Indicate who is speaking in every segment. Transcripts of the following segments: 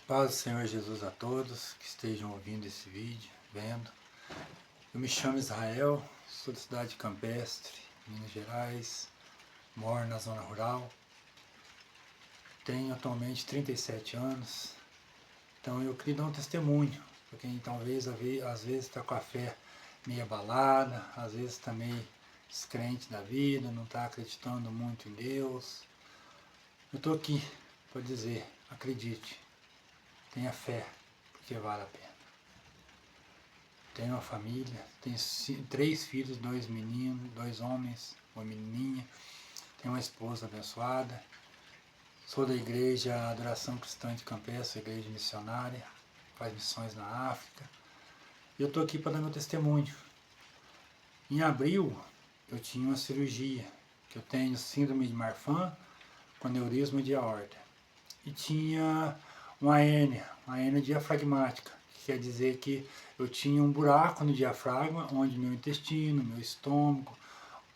Speaker 1: Paz do Senhor Jesus a todos que estejam ouvindo esse vídeo, vendo. Eu me chamo Israel, sou da cidade de Campestre, Minas Gerais, moro na zona rural, tenho atualmente 37 anos, então eu queria dar um testemunho, para quem talvez às vezes está com a fé meio abalada, às vezes está meio descrente da vida, não está acreditando muito em Deus. Eu estou aqui para dizer, acredite, tenha fé, porque vale a pena. Tenho uma família, tenho 3 filhos, 2 meninos, 2 homens, uma menininha. Tenho uma esposa abençoada. Sou da igreja Adoração Cristã de Campestre, igreja missionária, faz missões na África. E eu estou aqui para dar meu testemunho. Em abril, eu tinha uma cirurgia, que eu tenho síndrome de Marfan com aneurisma de aorta. E tinha uma hérnia diafragmática, que quer dizer que eu tinha um buraco no diafragma, onde meu intestino, meu estômago,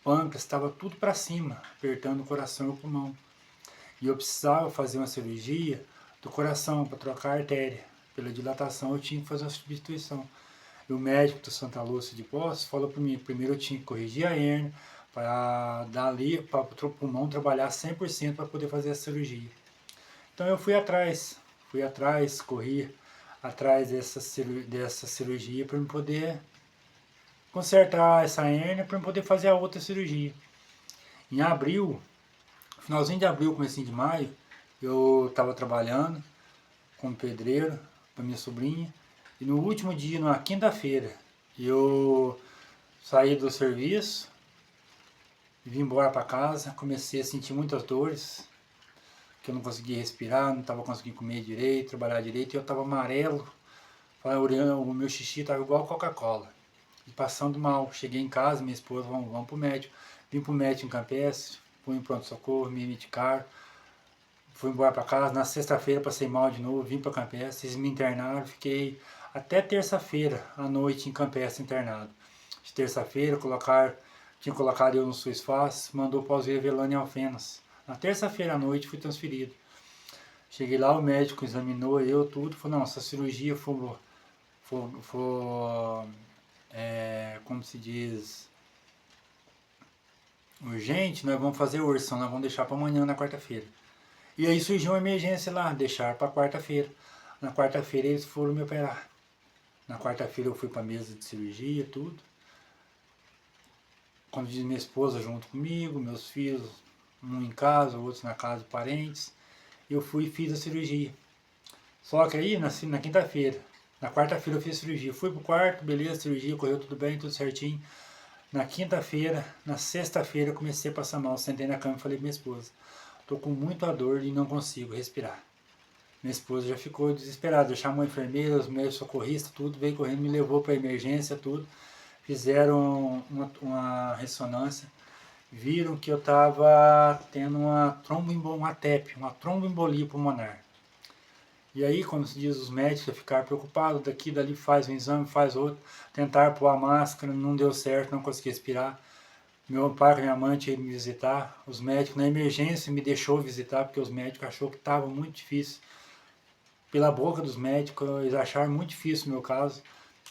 Speaker 1: pâncreas, estava tudo para cima, apertando o coração e o pulmão. E eu precisava fazer uma cirurgia do coração para trocar a artéria. Pela dilatação eu tinha que fazer uma substituição. E o médico do Santa Lúcia de Poços falou para mim, primeiro eu tinha que corrigir a hérnia, para o pulmão trabalhar 100% para poder fazer a cirurgia. Então eu fui atrás, corri atrás dessa cirurgia para eu poder consertar essa hérnia, para eu poder fazer a outra cirurgia. Em abril, finalzinho de abril, comecinho de maio, eu estava trabalhando como pedreiro para minha sobrinha, e no último dia, na quinta-feira, eu saí do serviço, vim embora para casa, comecei a sentir muitas dores, que eu não conseguia respirar, não estava conseguindo comer direito, trabalhar direito, e eu estava amarelo, o meu xixi estava igual Coca-Cola, e passando mal. Cheguei em casa, minha esposa, vamos para o médico, vim para o médico em Campestre, fui em pronto-socorro, me medicaram, fui embora para casa. Na sexta-feira passei mal de novo, vim para Campestre, eles me internaram, fiquei até terça-feira à noite em Campestre internado. De terça-feira tinha colocado eu no SUS Fácil, mandou para o Velane Alfenas. Na terça-feira à noite fui transferido. Cheguei lá, o médico examinou eu tudo, falou, não, essa cirurgia for como se diz, urgente, nós vamos fazer hoje, senão nós vamos deixar para amanhã, na quarta-feira. E aí surgiu uma emergência lá, deixar para quarta-feira. Na quarta-feira eles foram me operar. Na quarta-feira eu fui para a mesa de cirurgia, tudo. Quando diz minha esposa junto comigo, meus filhos, um em casa, outros na casa de parentes. Eu fui e fiz a cirurgia. Só que aí, na quinta-feira, na quarta-feira eu fiz a cirurgia. Fui pro quarto, beleza, cirurgia, correu tudo bem, tudo certinho. Na quinta-feira, na sexta-feira eu comecei a passar mal. Sentei na cama e falei pra minha esposa, tô com muita dor e não consigo respirar. Minha esposa já ficou desesperada, chamou a enfermeira, os médicos socorristas, tudo, veio correndo, me levou para emergência, tudo. Fizeram uma ressonância, viram que eu estava tendo uma tromboembolia pulmonar. E aí, como se diz, os médicos ficaram preocupados, daqui e dali faz um exame, faz outro, tentaram pôr a máscara, não deu certo, não consegui respirar. Meu pai e minha mãe tinham ido me visitar, os médicos na emergência me deixou visitar, porque os médicos acharam que estava muito difícil. Pela boca dos médicos, eles acharam muito difícil o meu caso,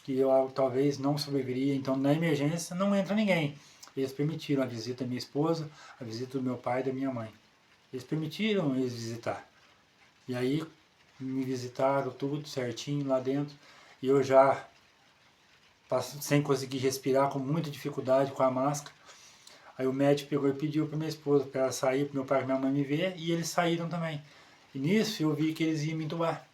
Speaker 1: que eu talvez não sobreviveria, então na emergência não entra ninguém. Eles permitiram a visita da minha esposa, a visita do meu pai e da minha mãe. Eles permitiram eles visitar. E aí me visitaram tudo certinho lá dentro, e eu já sem conseguir respirar, com muita dificuldade com a máscara. Aí o médico pegou e pediu para minha esposa para ela sair, para meu pai e minha mãe me ver, e eles saíram também. E nisso eu vi que eles iam me entubar.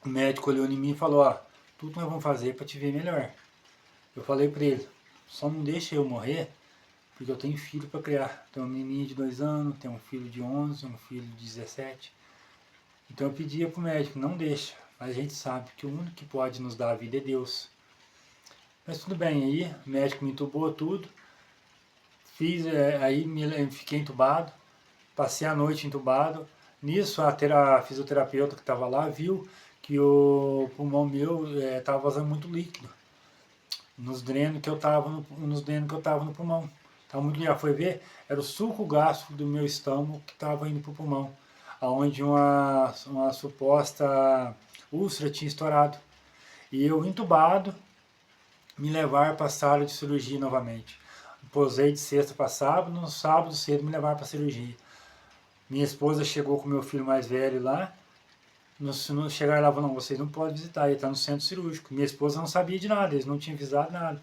Speaker 1: O médico olhou em mim e falou, ó, tudo nós vamos fazer para te ver melhor. Eu falei para ele, só não deixa eu morrer, porque eu tenho filho para criar. Tenho uma menina de 2 anos, tenho um filho de 11, um filho de 17. Então eu pedia para o médico, não deixa. Mas a gente sabe que o único que pode nos dar a vida é Deus. Mas tudo bem, aí o médico me entubou tudo. Fiquei entubado, passei a noite entubado. Nisso a fisioterapeuta que estava lá viu que o pulmão meu estava vazando muito líquido nos drenos que eu estava no pulmão. Tava muito, já foi ver, era o suco gástrico do meu estômago que estava indo para o pulmão. onde uma suposta úlcera tinha estourado. E eu, entubado, me levaram para a sala de cirurgia novamente. Posei de sexta para sábado, no sábado cedo me levaram para a cirurgia. Minha esposa chegou com meu filho mais velho lá. Não chegaram lá e falaram, não, vocês não podem visitar, ele está no centro cirúrgico. Minha esposa não sabia de nada, eles não tinham avisado nada.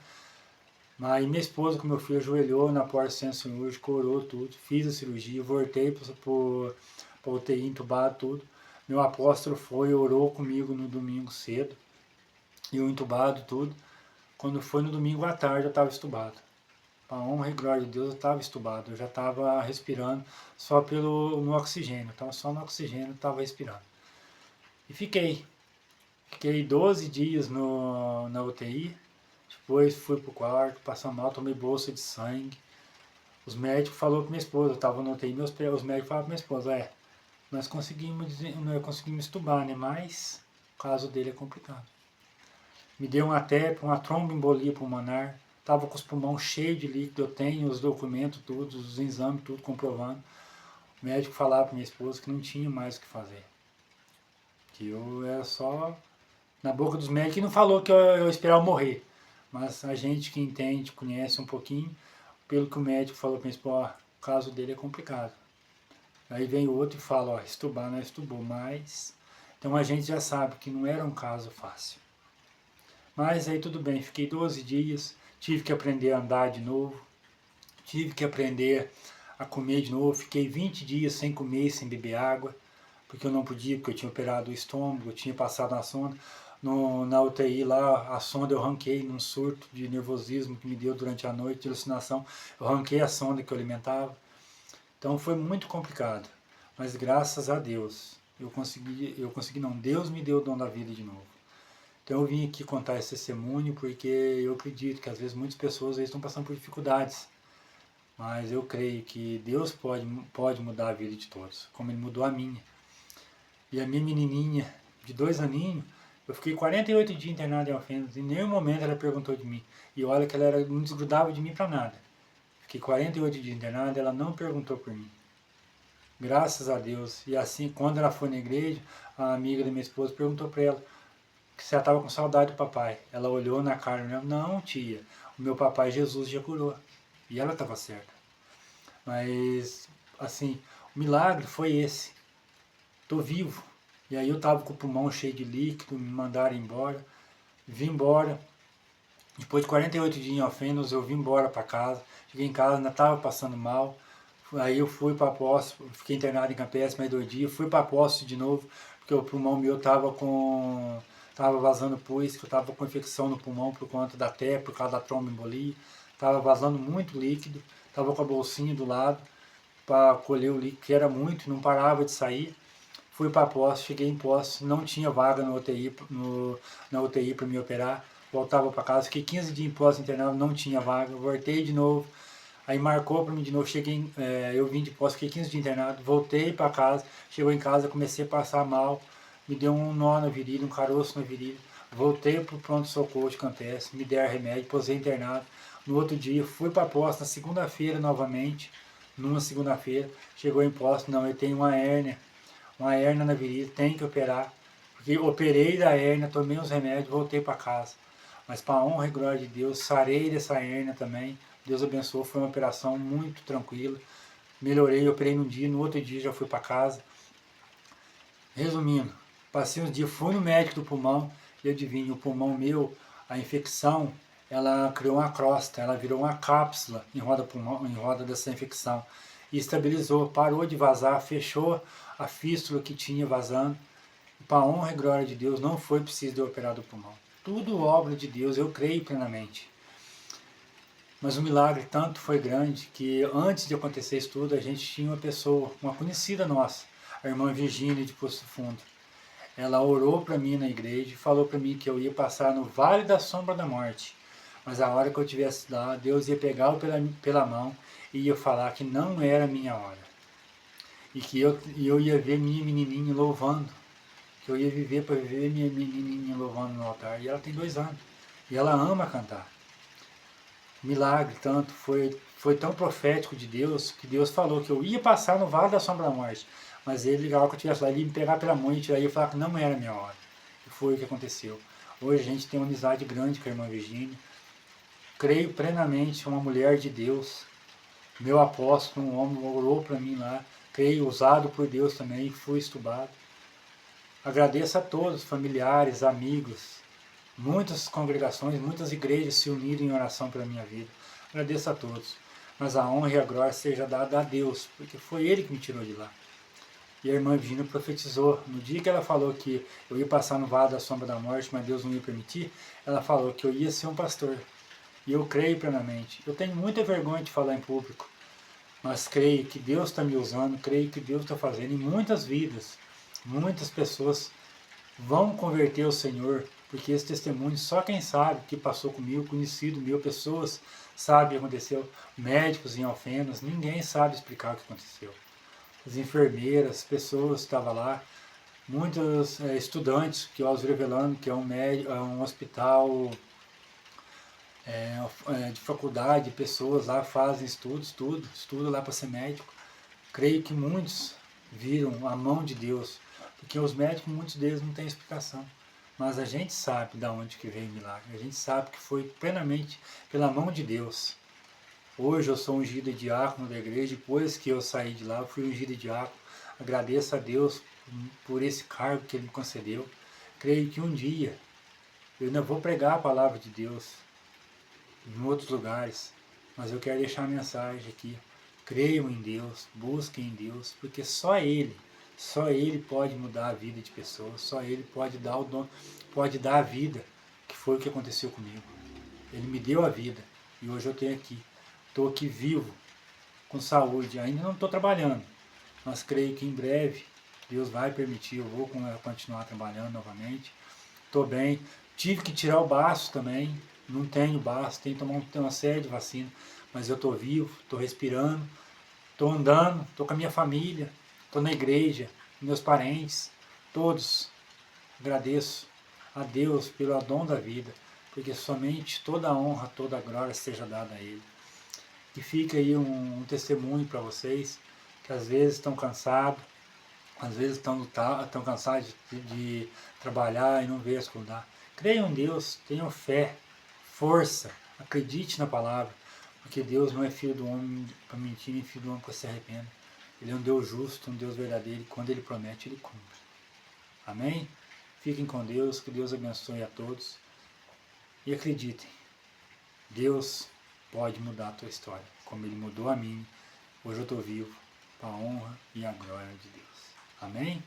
Speaker 1: Mas minha esposa com meu filho ajoelhou na porta do centro cirúrgico, orou tudo, fiz a cirurgia, voltei para UTI, entubado, tudo. Meu apóstolo foi, orou comigo no domingo cedo, e eu entubado, tudo. Quando foi no domingo à tarde, eu estava estubado. Para a honra e glória de Deus, eu estava estubado, eu já estava respirando só no oxigênio, estava só no oxigênio, estava respirando. E fiquei 12 dias na UTI, depois fui pro quarto, passando mal, tomei bolsa de sangue. Os médicos falaram para minha esposa, eu estava na UTI, os médicos falaram para minha esposa, nós conseguimos estubar, né? Mas o caso dele é complicado. Me deu uma tromboembolia pulmonar, estava com os pulmões cheios de líquido, eu tenho os documentos, todos, os exames, tudo comprovando. O médico falava para minha esposa que não tinha mais o que fazer. Que eu era só na boca dos médicos, e não falou que eu esperava morrer. Mas a gente que entende, conhece um pouquinho, pelo que o médico falou para mim, o caso dele é complicado. Aí vem o outro e fala, estubar não estubou, mas... Então a gente já sabe que não era um caso fácil. Mas aí tudo bem, fiquei 12 dias, tive que aprender a andar de novo, tive que aprender a comer de novo, fiquei 20 dias sem comer, sem beber água, porque eu não podia, porque eu tinha operado o estômago, eu tinha passado na sonda. Na UTI lá, a sonda eu ranquei num surto de nervosismo que me deu durante a noite, de alucinação. Eu ranquei a sonda que eu alimentava. Então foi muito complicado. Mas graças a Deus, Deus me deu o dom da vida de novo. Então eu vim aqui contar esse testemunho porque eu acredito que às vezes muitas pessoas estão passando por dificuldades. Mas eu creio que Deus pode mudar a vida de todos, como Ele mudou a minha. E a minha menininha de 2 aninhos, eu fiquei 48 dias internado em Alfenas, em nenhum momento ela perguntou de mim. E olha que ela não desgrudava de mim para nada. Fiquei 48 dias internado, ela não perguntou por mim. Graças a Deus. E assim, quando ela foi na igreja, a amiga da minha esposa perguntou para ela se ela estava com saudade do papai. Ela olhou na cara e falou, não tia, o meu papai Jesus já curou. E ela estava certa. Mas, assim, o milagre foi esse. Estou vivo. E aí eu estava com o pulmão cheio de líquido, me mandaram embora. Vim embora. Depois de 48 dias em Alfenas, eu vim embora para casa. Cheguei em casa, ainda estava passando mal. Aí eu fui para a posse, fiquei internado em Campestre mais 2 dias. Fui para a posse de novo, porque o pulmão meu estava vazando pus, que eu estava com infecção no pulmão por conta da TE, por causa da tromboembolia. Estava vazando muito líquido. Estava com a bolsinha do lado para colher o líquido, que era muito, não parava de sair. Fui para a posse, cheguei em posse, não tinha vaga na UTI para me operar. Voltava para casa, fiquei 15 dias em posse internado, não tinha vaga. Voltei de novo, aí marcou para mim de novo. Eu vim de posse, fiquei 15 dias internado, voltei para casa. Chegou em casa, comecei a passar mal, me deu um nó na virilha, um caroço na virilha. Voltei para o pronto-socorro de Campestre, me deram remédio, posei internado. No outro dia, fui para a posse, na segunda-feira novamente, numa segunda-feira, chegou em posse, não, eu tenho uma hérnia na virilha, tem que operar. Porque operei da hérnia, tomei os remédios, voltei para casa. Mas para a honra e glória de Deus, sarei dessa hérnia também. Deus abençoou, foi uma operação muito tranquila. Melhorei, operei num dia, no outro dia já fui para casa. Resumindo, passei uns dias, fui no médico do pulmão, e adivinha, o pulmão meu, a infecção, ela criou uma crosta, ela virou uma cápsula em roda dessa infecção. E estabilizou, parou de vazar, fechou a fístula que tinha vazando. E para a honra e glória de Deus, não foi preciso de operar do pulmão. Tudo obra de Deus, eu creio plenamente. Mas o milagre tanto foi grande que antes de acontecer isso tudo, a gente tinha uma pessoa, uma conhecida nossa, a irmã Virgínia de Poço Fundo. Ela orou para mim na igreja e falou para mim que eu ia passar no vale da sombra da morte. Mas a hora que eu estivesse lá, Deus ia pegá-lo pela mão e ia falar que não era a minha hora. E que eu ia ver minha menininha louvando. Que eu ia viver para ver minha menininha louvando no altar. E ela tem 2 anos. E ela ama cantar. Milagre tanto, foi tão profético de Deus, que Deus falou que eu ia passar no vale da sombra da morte. mas ele, na hora que eu estivesse lá, ele ia me pegar pela mão e tirar, e eu falar que não era a minha hora. E foi o que aconteceu. Hoje a gente tem uma amizade grande com a irmã Virgínia. Creio plenamente, uma mulher de Deus. Meu apóstolo, um homem, orou para mim lá. Creio, usado por Deus também, fui estubado. Agradeço a todos, familiares, amigos, muitas congregações, muitas igrejas se uniram em oração pela minha vida. Agradeço a todos. Mas a honra e a glória seja dada a Deus, porque foi Ele que me tirou de lá. E a irmã Virgínia profetizou. No dia que ela falou que eu ia passar no vale da sombra da morte, mas Deus não ia permitir, ela falou que eu ia ser um pastor. E eu creio plenamente. Eu tenho muita vergonha de falar em público, mas creio que Deus está me usando, creio que Deus está fazendo em muitas vidas. Muitas pessoas vão converter ao Senhor, porque esse testemunho só quem sabe que passou comigo, conhecido meu, pessoas sabem o que aconteceu, médicos em Alfenas, ninguém sabe explicar o que aconteceu. As enfermeiras, pessoas que estavam lá, muitos estudantes que eu os revelando que é um hospital de faculdade, pessoas lá fazem estudo lá para ser médico. Creio que muitos viram a mão de Deus, porque os médicos, muitos deles não têm explicação. Mas a gente sabe de onde que veio o milagre, a gente sabe que foi plenamente pela mão de Deus. Hoje eu sou ungido de diácono da igreja, depois que eu saí de lá, eu fui ungido de diácono. Agradeço a Deus por esse cargo que Ele me concedeu. Creio que um dia eu ainda vou pregar a palavra de Deus em outros lugares, mas eu quero deixar a mensagem aqui. Creiam em Deus, busquem em Deus, porque só Ele pode mudar a vida de pessoas, só Ele pode dar o dom, pode dar a vida, que foi o que aconteceu comigo. Ele me deu a vida e hoje eu estou aqui vivo, com saúde. Ainda não estou trabalhando, mas creio que em breve Deus vai permitir, eu vou continuar trabalhando novamente. Estou bem, tive que tirar o baço também, não tenho baço, tenho que tomar uma série de vacinas, mas eu estou vivo, estou respirando, estou andando, estou com a minha família, estou na igreja, meus parentes, todos. Agradeço a Deus pelo dom da vida, porque somente toda a honra, toda a glória seja dada a Ele. E fica aí um testemunho para vocês, que às vezes estão cansados, às vezes estão cansados de trabalhar e não ver as coisas dar. Creiam em Deus, tenham fé, força, acredite na palavra, porque Deus não é filho do homem para mentir, nem filho do homem para se arrepender. Ele é um Deus justo, um Deus verdadeiro, e quando Ele promete, Ele cumpre. Amém? Fiquem com Deus, que Deus abençoe a todos. E acreditem, Deus pode mudar a tua história, como Ele mudou a mim. Hoje eu estou vivo, para a honra e a glória de Deus. Amém?